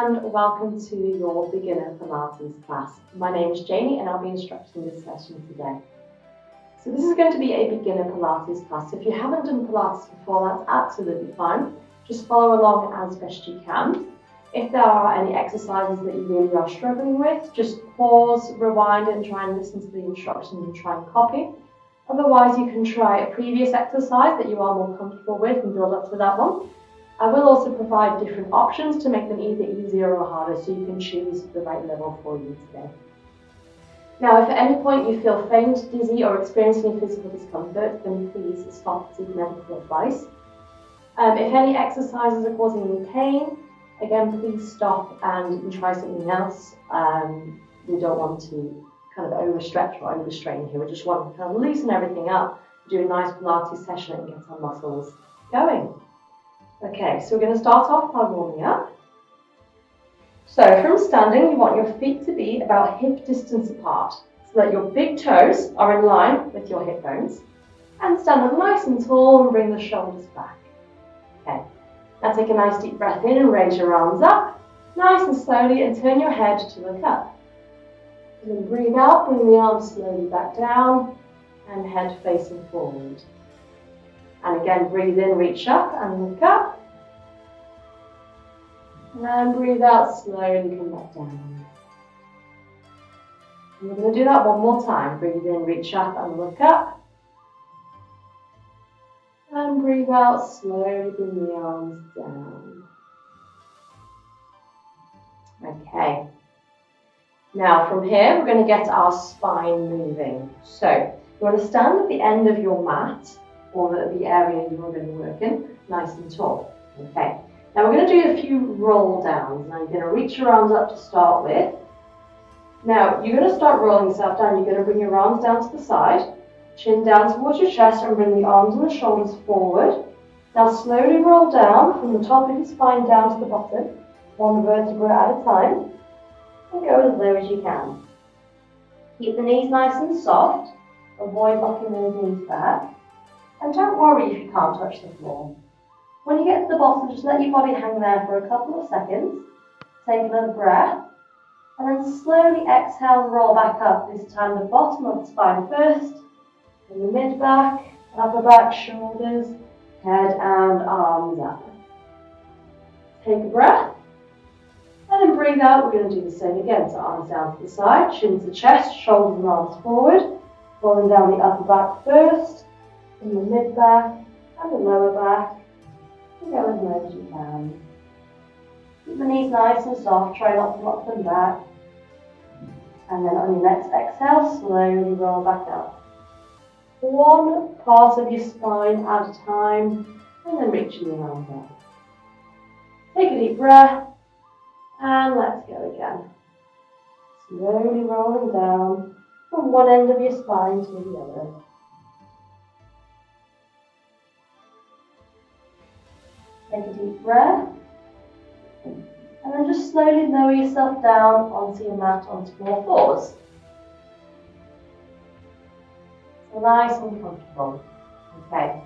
and welcome to your beginner Pilates class. My name is Jamie and I'll be instructing this session today. So this is going to be a beginner Pilates class. If you haven't done Pilates before, that's absolutely fine. Just follow along as best you can. If there are any exercises that you really are struggling with, just pause, rewind and try and listen to the instructions and try and copy. Otherwise, you can try a previous exercise that you are more comfortable with and build up to that one. I will also provide different options to make them either easier or harder, so you can choose the right level for you today. Now, if at any point you feel faint, dizzy or experience any physical discomfort, then please stop to seek medical advice. If any exercises are causing you pain, again, please stop and try something else. We don't want to kind of overstretch or overstrain here. We just want to kind of loosen everything up, do a nice Pilates session and get our muscles going. Okay, so we're going to start off by warming up. So from standing, you want your feet to be about hip distance apart, so that your big toes are in line with your hip bones. And stand up nice and tall and bring the shoulders back. Okay, now take a nice deep breath in and raise your arms up, nice and slowly, and turn your head to look up. And then breathe out, bring the arms slowly back down, and head facing forward. And again, breathe in, reach up and look up. And then breathe out, slowly come back down. And we're going to do that one more time. Breathe in, reach up and look up. And breathe out, slowly bring the arms down. Okay. Now from here, we're going to get our spine moving. So you want to stand at the end of your mat, or the area you're going to work in, nice and tall. Okay. Now we're going to do a few roll downs. Now you're going to reach your arms up to start with. Now you're going to start rolling yourself down. You're going to bring your arms down to the side, chin down towards your chest, and bring the arms and the shoulders forward. Now slowly roll down from the top of your spine down to the bottom, one vertebra at a time, and go as low as you can. Keep the knees nice and soft. Avoid locking those knees back. And don't worry if you can't touch the floor. When you get to the bottom, just let your body hang there for a couple of seconds. Take another breath. And then slowly exhale and roll back up. This time the bottom of the spine first. Then the mid-back, upper back, shoulders, head and arms up. Take a breath. And then breathe out. We're going to do the same again. So arms down to the side, chin to chest, shoulders and arms forward. Rolling down the upper back first. Then the mid-back and the lower back. And go as low as you can. Keep the knees nice and soft, try not to lock them back. And then on your next exhale, slowly roll back up. One part of your spine at a time, and then reaching the arms up. Take a deep breath, and let's go again. Slowly rolling down from one end of your spine to the other. Take a deep breath. And then just slowly lower yourself down onto your mat, onto all fours. So nice and comfortable. Okay.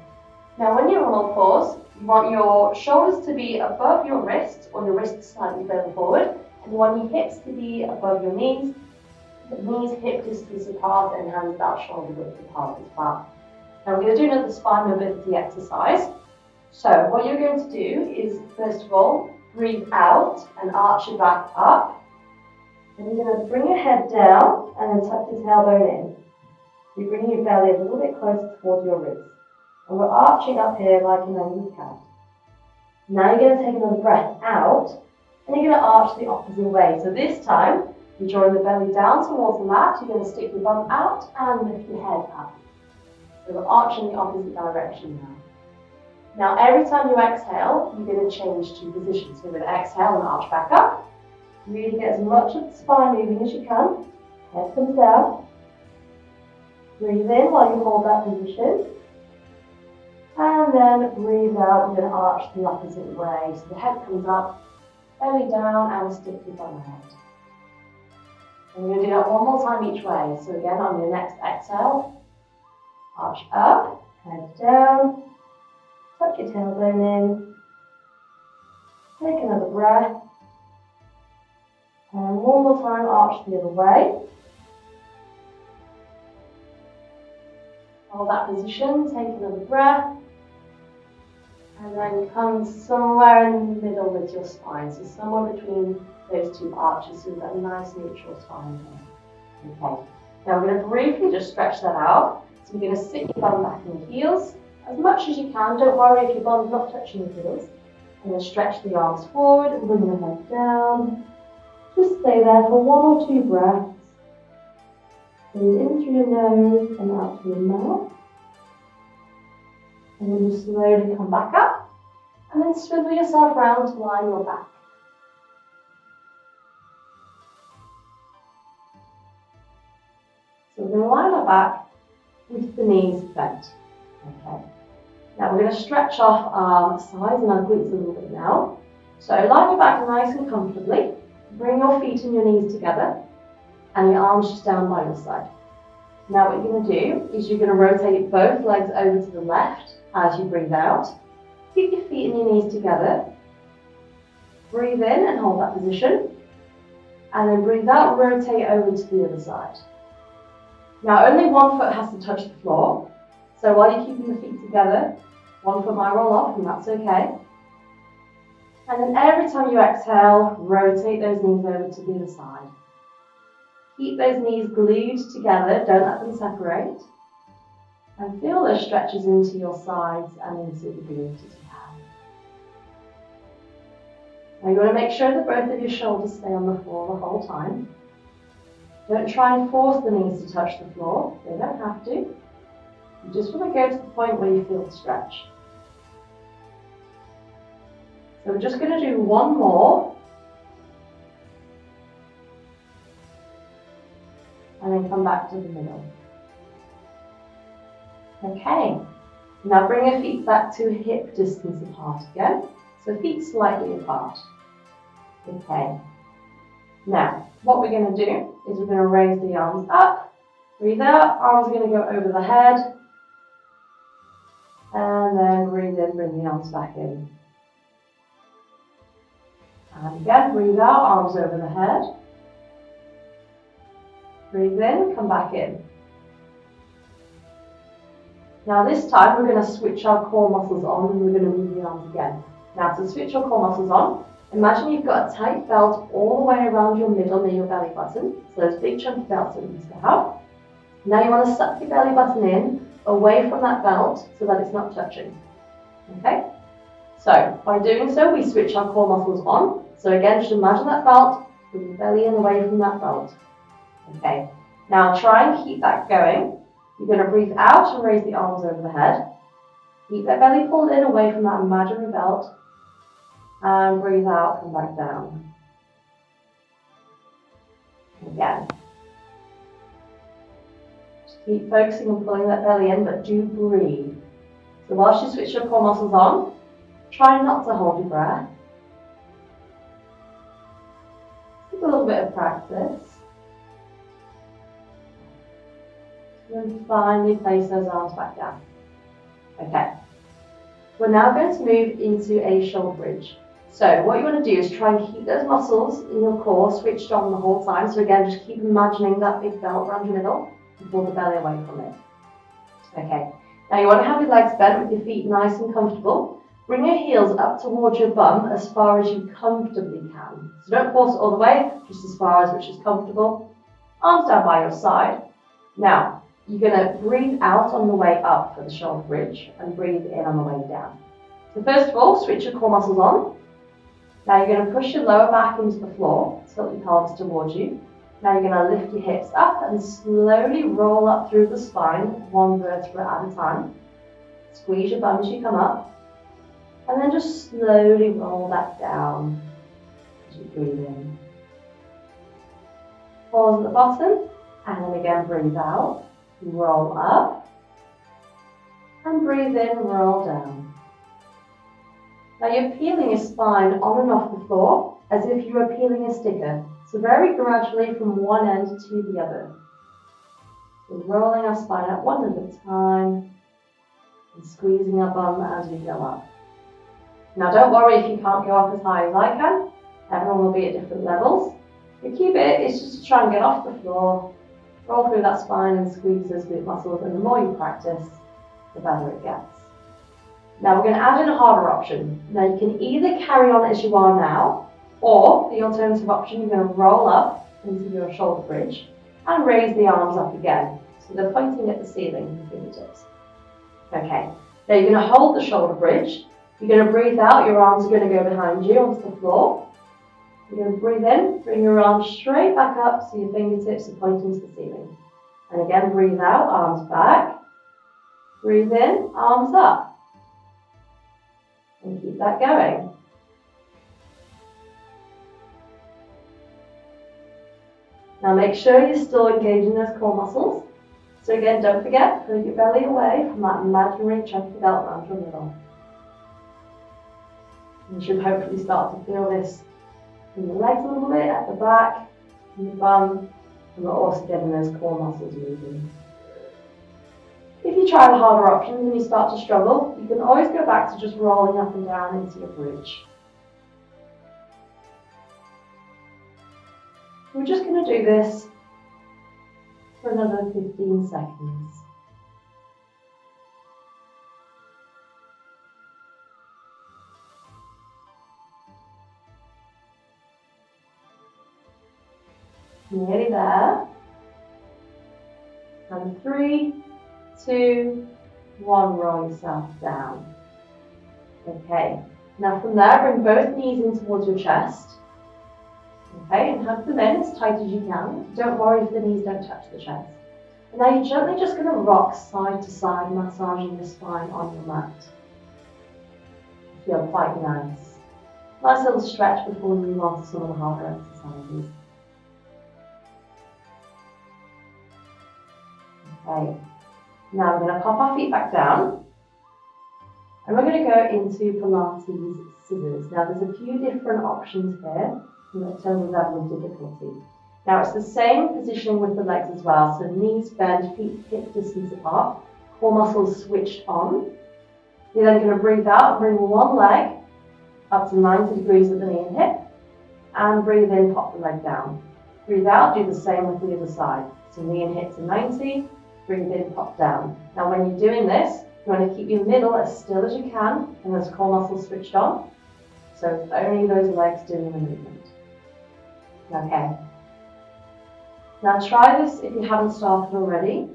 Now when you're on all fours, you want your shoulders to be above your wrists, or your wrists slightly further forward. And you want your hips to be above your knees. The knees hip distance apart and hands about shoulder width apart as well. Now we're going to do another spine mobility exercise. So what you're going to do is, first of all, breathe out and arch your back up. Then you're going to bring your head down and then tuck your tailbone in. You're bringing your belly a little bit closer towards your ribs. And we're arching up here like an angry cat. Now you're going to take another breath out and you're going to arch the opposite way. So this time, you're drawing the belly down towards the mat. You're going to stick your bum out and lift your head up. So we're arching the opposite direction now. Now every time you exhale, you're going to change to position. So we're going to exhale and arch back up. Really get as much of the spine moving as you can. Head comes down. Breathe in while you hold that position. And then breathe out, we're going to arch the opposite way. So the head comes up, belly down, and stick your bum out. And we're going to do that one more time each way. So again, on your next exhale, arch up, head down. Tuck your tailbone in. Take another breath. one more time, arch the other way. Hold that position, take another breath. And then come somewhere in the middle with your spine. So somewhere between those two arches, so we've got a nice neutral spine here. Okay. Now we're going to briefly just stretch that out. So we're going to sit your bum back in the heels as much as you can. Don't worry if your bum's not touching your heels. And then stretch the arms forward and bring the head down. Just stay there for 1 or 2 breaths. Breathe in through your nose and out through your mouth. And then just slowly come back up. And then swivel yourself round to line your back. So we're going to line our back with the knees bent. Okay. Now we're going to stretch off our sides and our glutes a little bit now. So lie your back nice and comfortably. Bring your feet and your knees together and your arms just down by your side. Now what you're going to do is you're going to rotate both legs over to the left as you breathe out. Keep your feet and your knees together. Breathe in and hold that position. And then breathe out, rotate over to the other side. Now only one foot has to touch the floor. So while you're keeping the feet together, one foot might roll off and that's okay. And then every time you exhale, rotate those knees over to the other side. Keep those knees glued together, don't let them separate. And feel those stretches into your sides and into the glutes as you can. Now you want to make sure that both of your shoulders stay on the floor the whole time. Don't try and force the knees to touch the floor, they don't have to. You just want to go to the point where you feel the stretch. So we're just going to do one more. And then come back to the middle. Okay. Now bring your feet back to hip distance apart again. So feet slightly apart. Okay. Now, what we're going to do is we're going to raise the arms up. Breathe out. Arms are going to go over the head. And then breathe in, bring the arms back in. And again, breathe out, arms over the head. Breathe in, come back in. Now this time we're going to switch our core muscles on and we're going to move the arms again. Now to switch your core muscles on, imagine you've got a tight belt all the way around your middle near your belly button. So those big chunky belts that we used to have. Now you want to suck your belly button in away from that belt so that it's not touching. Okay? So by doing so, we switch our core muscles on. So again, just imagine that belt, bring your belly in away from that belt. Okay, now try and keep that going. You're going to breathe out and raise the arms over the head. Keep that belly pulled in away from that imaginary belt. And breathe out, come back down. Again. Just keep focusing on pulling that belly in, but do breathe. So whilst you switch your core muscles on, try not to hold your breath. Take a little bit of practice. And then finally place those arms back down. Okay. We're now going to move into a shoulder bridge. So what you want to do is try and keep those muscles in your core switched on the whole time. So again, just keep imagining that big belt around your middle and pull the belly away from it. Okay. Now you want to have your legs bent with your feet nice and comfortable. Bring your heels up towards your bum as far as you comfortably can. So don't force it all the way, just as far as which is comfortable. Arms down by your side. Now, you're going to breathe out on the way up for the shoulder bridge and breathe in on the way down. So first of all, switch your core muscles on. Now you're going to push your lower back into the floor, tilt your pelvis towards you. Now you're going to lift your hips up and slowly roll up through the spine, one vertebra at a time. Squeeze your bum as you come up. And then just slowly roll that down as you breathe in. Pause at the bottom, and then again breathe out. Roll up. And breathe in, roll down. Now you're peeling your spine on and off the floor as if you were peeling a sticker. So very gradually from one end to the other. We're rolling our spine up one at a time and squeezing our bum as we go up. Now don't worry if you can't go up as high as I can. Everyone will be at different levels. The key bit is just to try and get off the floor, roll through that spine and squeeze those glute muscles, and the more you practice, the better it gets. Now we're going to add in a harder option. Now you can either carry on as you are now, or the alternative option, you're going to roll up into your shoulder bridge and raise the arms up again. So they're pointing at the ceiling with your fingertips. Okay, now you're going to hold the shoulder bridge. You're going to breathe out, your arms are going to go behind you onto the floor. You're going to breathe in, bring your arms straight back up so your fingertips are pointing to the ceiling. And again, breathe out, arms back. Breathe in, arms up. And keep that going. Now make sure you're still engaging those core muscles. So again, don't forget, put your belly away from that imaginary chunky belt around your middle. You should hopefully start to feel this in the legs a little bit, at the back, in the bum, and we're also getting those core muscles moving. If you try the harder options and you start to struggle, you can always go back to just rolling up and down into your bridge. We're just going to do this for another 15 seconds. Nearly there. And 3, 2, 1, roll yourself down. Okay, now from there, bring both knees in towards your chest. Okay, and hug them in as tight as you can. Don't worry if the knees don't touch the chest. And now you're gently just going to rock side to side, massaging the spine on your mat. Feel quite nice. Nice little stretch before we move on to some of the harder exercises. Okay, now we're going to pop our feet back down and we're going to go into Pilates scissors. Now there's a few different options here in terms of level of difficulty. Now it's the same positioning with the legs as well, so knees bent, feet hip distance apart, core muscles switched on. You're then going to breathe out and bring one leg up to 90 degrees at the knee and hip, and breathe in, pop the leg down. Breathe out, do the same with the other side. So knee and hip to 90, breathe in, pop down. Now when you're doing this, you want to keep your middle as still as you can and those core muscles switched on. So it's only those legs doing the movement. Okay. Now try this if you haven't started already.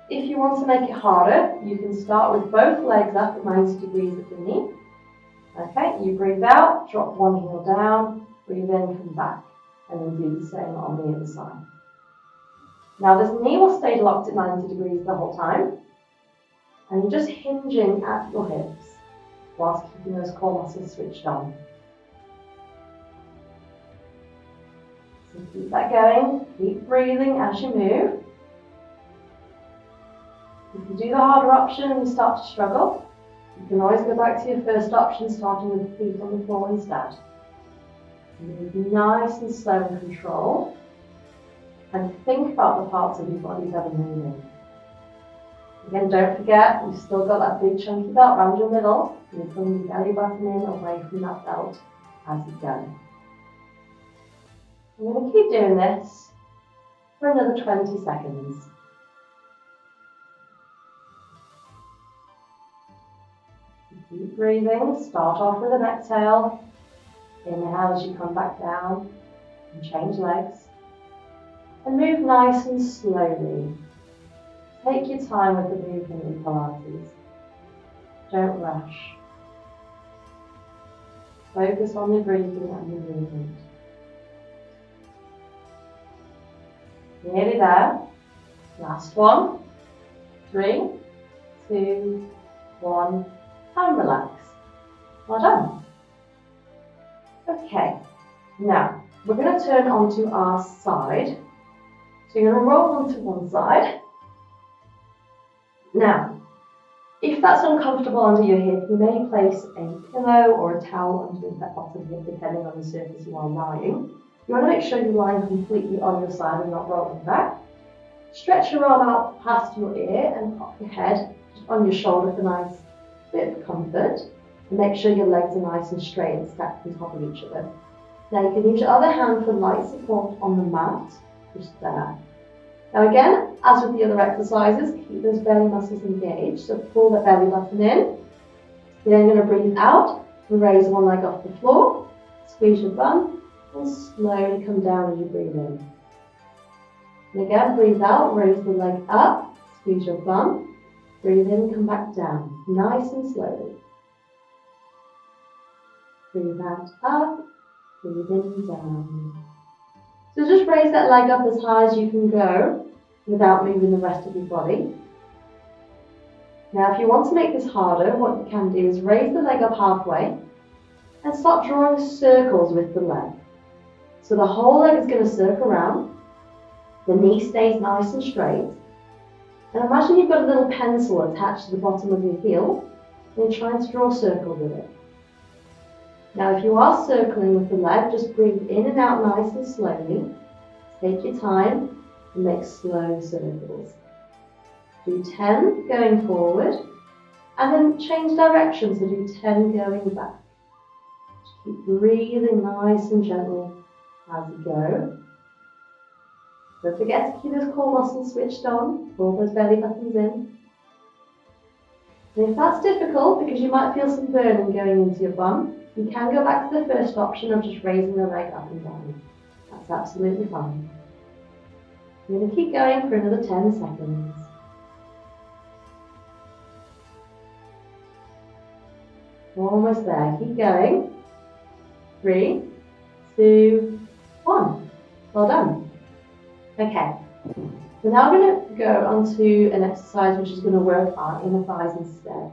If you want to make it harder, you can start with both legs up at 90 degrees at the knee. Okay, you breathe out, drop one heel down, breathe in, come back, and then do the same on the other side. Now this knee will stay locked at 90 degrees the whole time, and you're just hinging at your hips whilst keeping those core muscles switched on. So keep that going, keep breathing as you move. If you do the harder option and you start to struggle, you can always go back to your first option, starting with the feet on the floor instead. Move nice and slow and controlled. And think about the parts of your body that are moving. Again, don't forget, you've still got that big chunky belt around your middle. You're pulling your belly button in away from that belt as you go. I'm going to keep doing this for another 20 seconds. Keep breathing. Start off with an exhale. Inhale as you come back down and change legs. And move nice and slowly. Take your time with the movement in Pilates. Don't rush. Focus on your breathing and your movement. Nearly there. Last one. 3, 2, 1, and relax. Well done. Okay, now we're going to turn onto our side. So you're going to roll onto one side. Now, if that's uncomfortable under your hip, you may place a pillow or a towel underneath that bottom hip, depending on the surface you are lying. You want to make sure you're lying completely on your side and not rolling back. Stretch your arm out past your ear and pop your head on your shoulder for a nice bit of comfort. And make sure your legs are nice and straight and stacked on top of each other. Now you can use your other hand for light support on the mat, just there. Now again, as with the other exercises, keep those belly muscles engaged. So pull the belly button in. You're then going to breathe out, raise one leg off the floor, squeeze your bum, and slowly come down as you breathe in. And again, breathe out, raise the leg up, squeeze your bum, breathe in, come back down, nice and slowly. Breathe out, up, breathe in, down. So just raise that leg up as high as you can go without moving the rest of your body. Now if you want to make this harder, what you can do is raise the leg up halfway and start drawing circles with the leg. So the whole leg is going to circle around, the knee stays nice and straight, and imagine you've got a little pencil attached to the bottom of your heel and you're trying to draw a circle with it. Now if you are circling with the leg, just breathe in and out nice and slowly, take your time and make slow circles. Do 10 going forward and then change direction, so do 10 going back. Just keep breathing nice and gently as you go. Don't forget to keep those core muscles switched on, pull those belly buttons in. And if that's difficult, because you might feel some burning going into your bum, you can go back to the first option of just raising the leg up and down. That's absolutely fine. You're going to keep going for another 10 seconds. We're almost there. Keep going. 3, 2, 1. Well done. Okay. So now we're going to go on to an exercise which is going to work our inner thighs instead.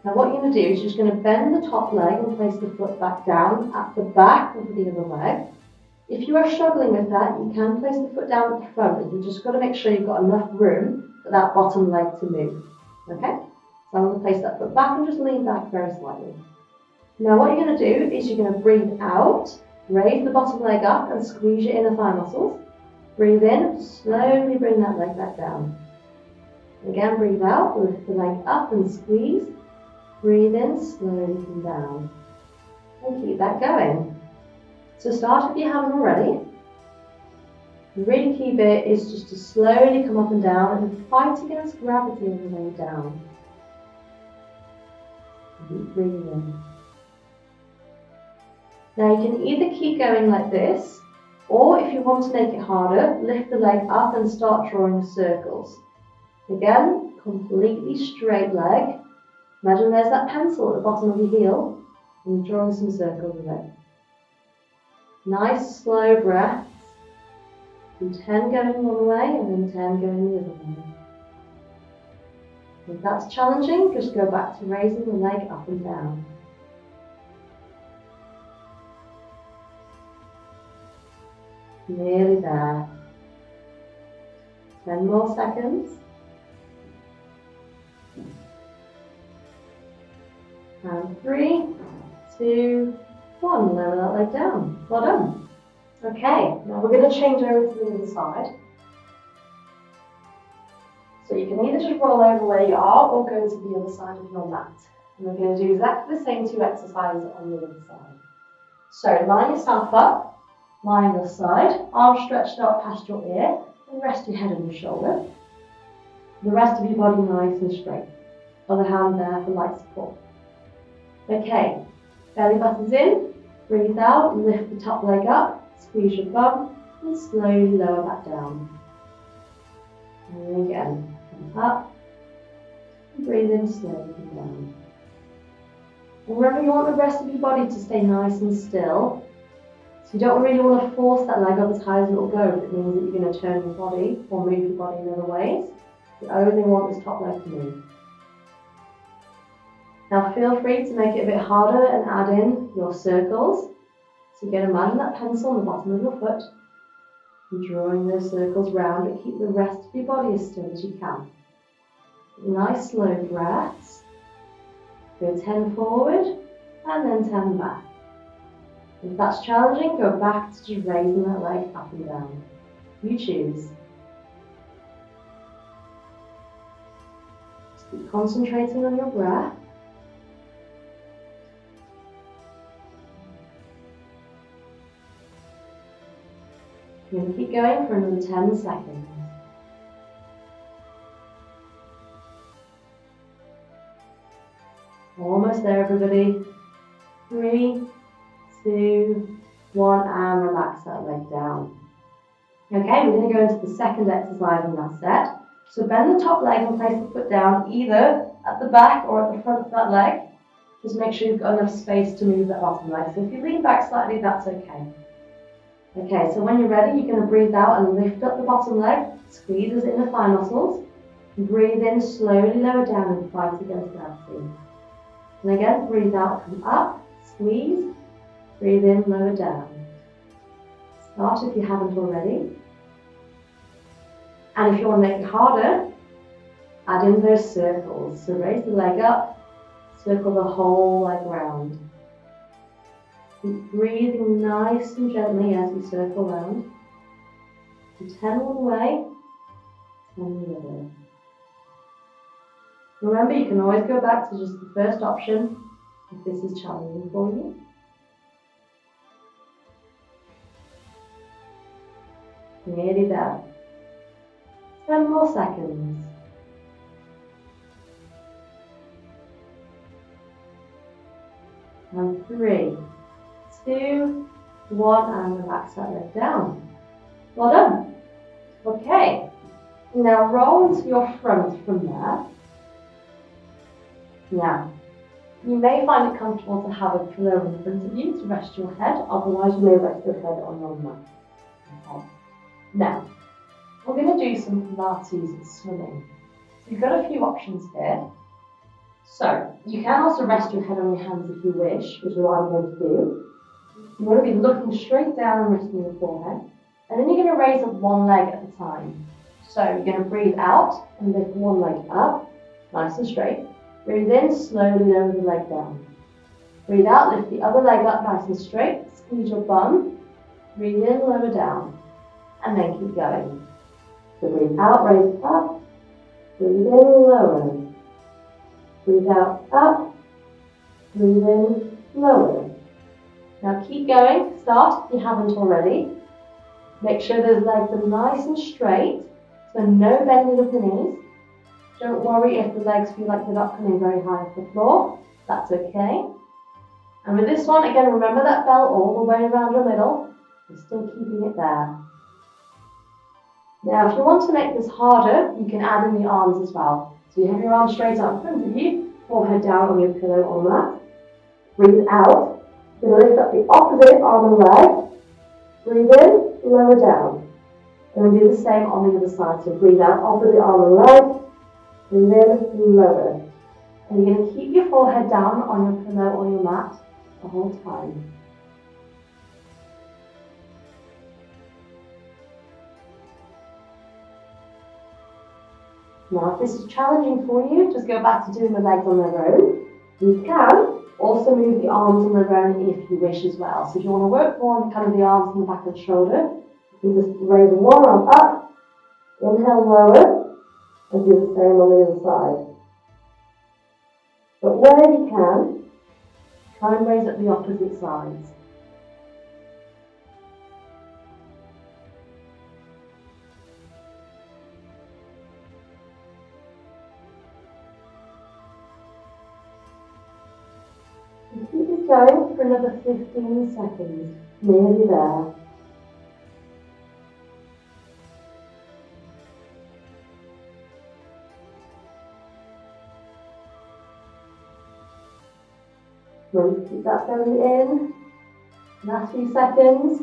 Now what you're going to do is you're just going to bend the top leg and place the foot back down at the back of the other leg. If you are struggling with that, you can place the foot down at the front, but you've just got to make sure you've got enough room for that bottom leg to move. Okay? So I'm going to place that foot back and just lean back very slightly. Now what you're going to do is you're going to breathe out, raise the bottom leg up and squeeze your inner thigh muscles. Breathe in, slowly bring that leg back down. Again, breathe out, lift the leg up and squeeze. Breathe in, slowly come down. And keep that going. So start if you haven't already. The really key bit is just to slowly come up and down and fight against gravity on the way down. Keep breathing in. Now you can either keep going like this, or if you want to make it harder, lift the leg up and start drawing circles. Again, completely straight leg. Imagine there's that pencil at the bottom of your heel, and you're drawing some circles with it. Nice slow breaths. Do 10 going one way and then 10 going the other way. If that's challenging, just go back to raising the leg up and down. Nearly there. 10 more seconds. And 3, 2, 1. Lower that leg down. Well done. Okay, now we're going to change over to the other side. So you can either just roll over where you are or go to the other side of your mat. And we're going to do exactly the same 2 exercises on the other side. So line yourself up. Lie on your side, arms stretched out past your ear, and rest your head on your shoulder. The rest of your body nice and straight. Other hand there for light support. Okay, belly buttons in, breathe out, lift the top leg up, squeeze your bum, and slowly lower back down. And again, come up, and breathe in, slowly come down. And remember, you want the rest of your body to stay nice and still. So you don't really want to force that leg up as high as it will go if it means that you're going to turn your body or move your body in other ways. You only want this top leg to move. Now feel free to make it a bit harder and add in your circles. So again, imagine that pencil on the bottom of your foot. And drawing those circles round, but keep the rest of your body as still as you can. Nice slow breaths. Go 10 forward and then 10 back. If that's challenging, go back to just raising that leg up and down. You choose. Just keep concentrating on your breath. You're going to keep going for another 10 seconds. Almost there, everybody. 3, 2, 1, and relax that leg down. Okay, we're going to go into the second exercise in that set. So bend the top leg and place the foot down either at the back or at the front of that leg. Just make sure you've got enough space to move that bottom leg. So if you lean back slightly, that's okay. Okay, so when you're ready, you're going to breathe out and lift up the bottom leg, squeeze those inner thigh muscles, and breathe in, slowly lower down and fight against gravity. And again, breathe out, come up, squeeze, breathe in, lower down. Start if you haven't already. And if you want to make it harder, add in those circles. So raise the leg up, circle the whole leg round. Keep breathing nice and gently as you circle round. And 10 one way, 10 the other. Remember, you can always go back to just the first option if this is challenging for you. Nearly there. 10 more seconds. And 3, 2, 1, and relax that leg down. Well done. Okay. Now roll into your front from there. Now, you may find it comfortable to have a pillow in front of you to rest your head, otherwise you may rest your head on your mat. Okay. Now, we're going to do some Pilates swimming. So you've got a few options here. So, you can also rest your head on your hands if you wish, which is what I'm going to do. You want to be looking straight down and resting your forehead. And then you're going to raise up one leg at a time. So, you're going to breathe out and lift one leg up, nice and straight. Breathe in, slowly lower the leg down. Breathe out, lift the other leg up nice and straight. Squeeze your bum. Breathe in, lower down. And then keep going. So breathe out, raise up. Breathe in, lower. Breathe out, up. Breathe in, lower. Now keep going. Start if you haven't already. Make sure those legs are nice and straight. So no bending of the knees. Don't worry if the legs feel like they're not coming very high off the floor. That's okay. And with this one, again, remember that belt all the way around your middle. You're still keeping it there. Now, if you want to make this harder, you can add in the arms as well. So you have your arms straight out in front of you, forehead down on your pillow or mat. Breathe out. You're going to lift up the opposite arm and leg. Breathe in, lower down. And then do the same on the other side. So breathe out, opposite arm and leg. Breathe in, lower. And you're going to keep your forehead down on your pillow or your mat the whole time. Now, if this is challenging for you, just go back to doing the legs on their own. You can also move the arms on their own if you wish as well. So if you want to work more on kind of the arms and the back of the shoulder, you can just raise one arm up, inhale, lower, and do the same on the other side. But where you can, try and raise up the opposite sides. And keep this going for another 15 seconds. Nearly there. Let's keep that belly in. Last few seconds.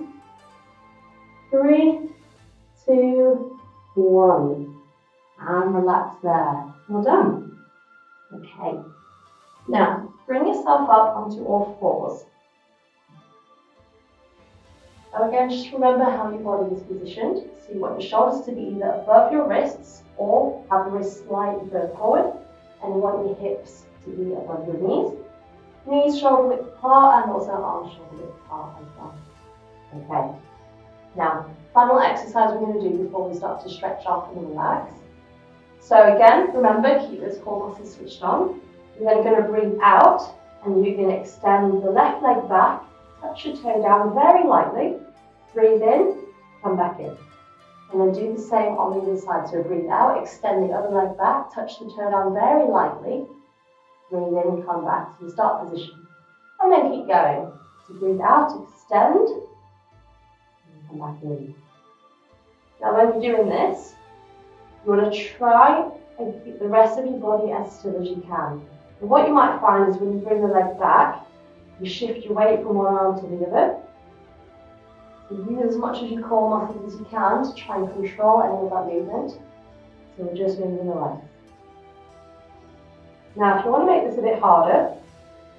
3, 2, 1. And relax there. Well done. Okay. Now, bring yourself up onto all fours. So again, just remember how your body is positioned. So you want your shoulders to be either above your wrists or have the wrists slightly further forward. And you want your hips to be above your knees. Knees shoulder width apart and also arms shoulder width apart as well. Okay. Now, final exercise we're going to do before we start to stretch off and relax. So again, remember, keep those core muscles switched on. You're then going to breathe out and you're going to extend the left leg back, touch your toe down very lightly. Breathe in come back in. And then do the same on the other side. So breathe out, extend the other leg back, touch the toe down very lightly. Breathe in, come back to the start position. And then keep going. So breathe out, extend, and come back in. Now when you're doing this, you want to try and keep the rest of your body as still as you can. And what you might find is when you bring the leg back, you shift your weight from one arm to the other. So use as much of your core muscles as you can to try and control any of that movement. So we're just moving the legs. Now if you want to make this a bit harder,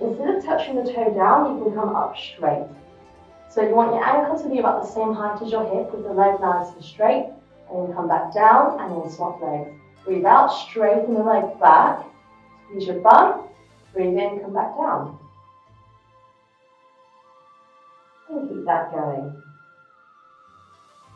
instead of touching the toe down, you can come up straight. So you want your ankle to be about the same height as your hip with the leg nice and straight, and then come back down and then swap legs. Breathe out, straighten the leg back, squeeze your bum, breathe in, come back down. And keep that going.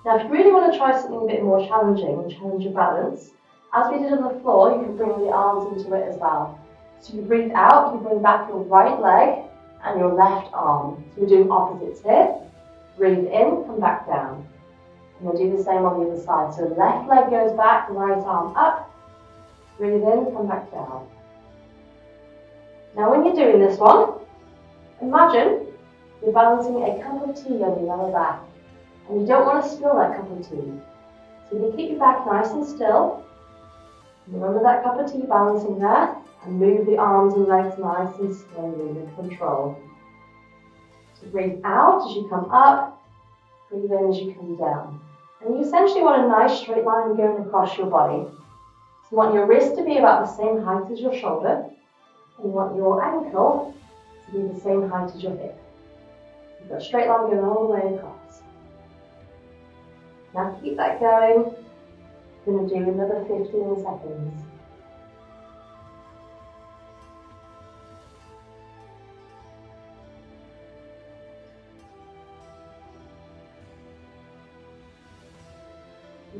Now if you really want to try something a bit more challenging, challenge your balance, as we did on the floor, you can bring the arms into it as well. So you breathe out, you bring back your right leg and your left arm. So we're doing opposites here. Breathe in, come back down. And we'll do the same on the other side. So left leg goes back, right arm up. Breathe in, come back down. Now when you're doing this one, imagine you're balancing a cup of tea on your lower back. And you don't want to spill that cup of tea. So you can keep your back nice and still. Remember that cup of tea balancing there. And move the arms and legs nice and slowly with control. So breathe out as you come up. Breathe in as you come down. And you essentially want a nice straight line going across your body. So you want your wrist to be about the same height as your shoulder. And you want your ankle to be the same height as your hip. You've got a straight line going all the way across. Now keep that going. We're going to do another 15 seconds.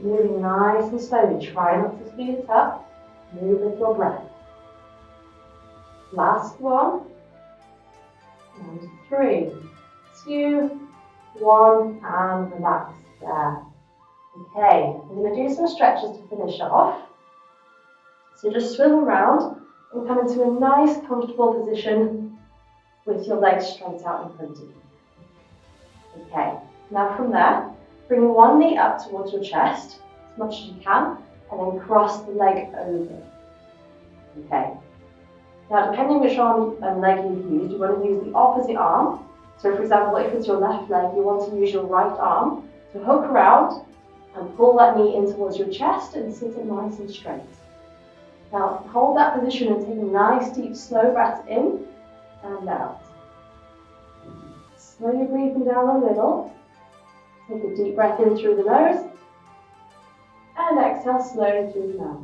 Moving nice and slowly. Try not to speed it up. Move with your breath. Last one. And 3, 2, 1, and relax there. Okay, we're going to do some stretches to finish it off. So just swivel around and come into a nice comfortable position with your legs straight out in front of you. Okay, now from there, bring one knee up towards your chest as much as you can and then cross the leg over. Okay, now depending which arm and leg you've used, you want to use the opposite arm. So for example, if it's your left leg, you want to use your right arm to hook around and pull that knee in towards your chest and sit it nice and straight. Now hold that position and take a nice deep slow breath in and out. Slowly breathing down a little. Take a deep breath in through the nose and exhale slowly through the mouth.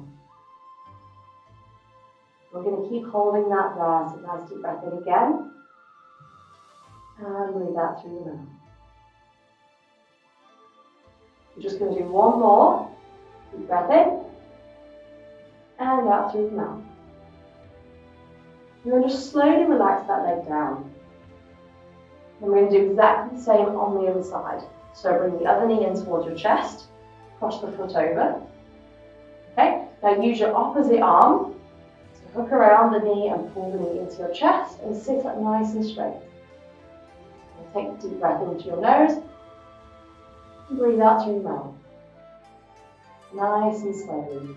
We're going to keep holding that there. So nice deep breath in again and breathe out through the mouth. We're just going to do one more. Deep breath in and out through the mouth. You're going to just slowly relax that leg down. And we're going to do exactly the same on the other side. So bring the other knee in towards your chest, cross the foot over. Okay, now use your opposite arm to hook around the knee and pull the knee into your chest and sit up nice and straight. And take a deep breath into your nose. Breathe out through your mouth. Nice and slowly.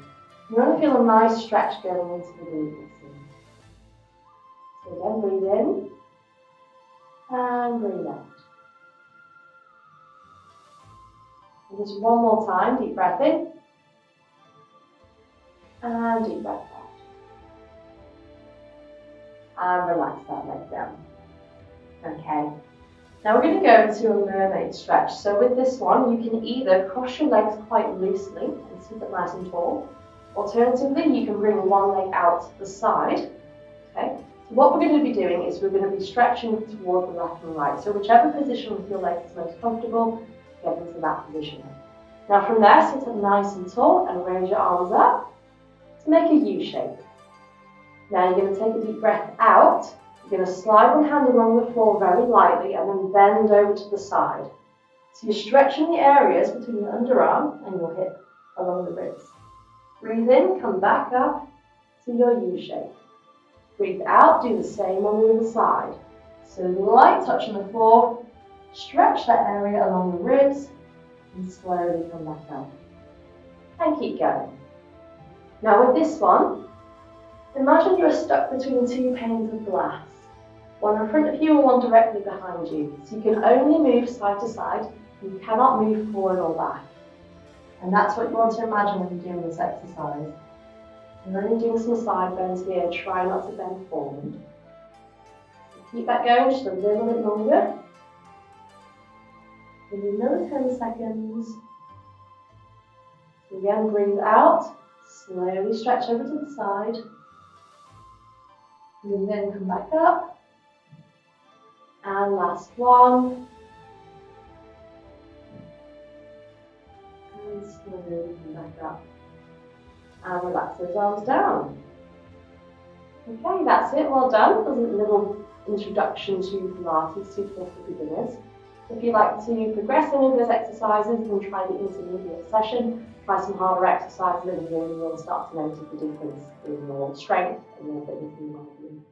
You want to feel a nice stretch going into the glutes. So again, breathe in and breathe out. And just one more time, deep breath in and deep breath out. And relax that leg down. Okay. Now we're going to go into a mermaid stretch. So with this one, you can either cross your legs quite loosely and sit up nice and tall. Alternatively, you can bring one leg out to the side. Okay. So what we're going to be doing is we're going to be stretching toward the left and right. So whichever position with your legs is most comfortable, get into that position. Now from there, sit up nice and tall and raise your arms up to make a U shape. Now you're going to take a deep breath out. You're going to slide one hand along the floor very lightly and then bend over to the side. So you're stretching the areas between your underarm and your hip along the ribs. Breathe in, come back up to your U shape. Breathe out, do the same on the other side. So light touch on the floor, stretch that area along the ribs, and slowly come back up. And keep going. Now with this one, imagine you're stuck between two panes of glass. One in front of you and one directly behind you. So you can only move side to side. You cannot move forward or back. And that's what you want to imagine when you're doing this exercise. You're only doing some side bends here. Try not to bend forward. So keep that going just a little bit longer. Maybe another 10 seconds. So again, breathe out. Slowly stretch over to the side. Breathe in, come back up. And last one. And slowly come back up. And relax those arms down. Okay, that's it, well done. That was a little introduction to Pilates, suitable for beginners. If you'd like to progress any of those exercises, then try the intermediate session. Try some harder exercises and you really will start to notice the difference in your strength and your fitness and your well-being.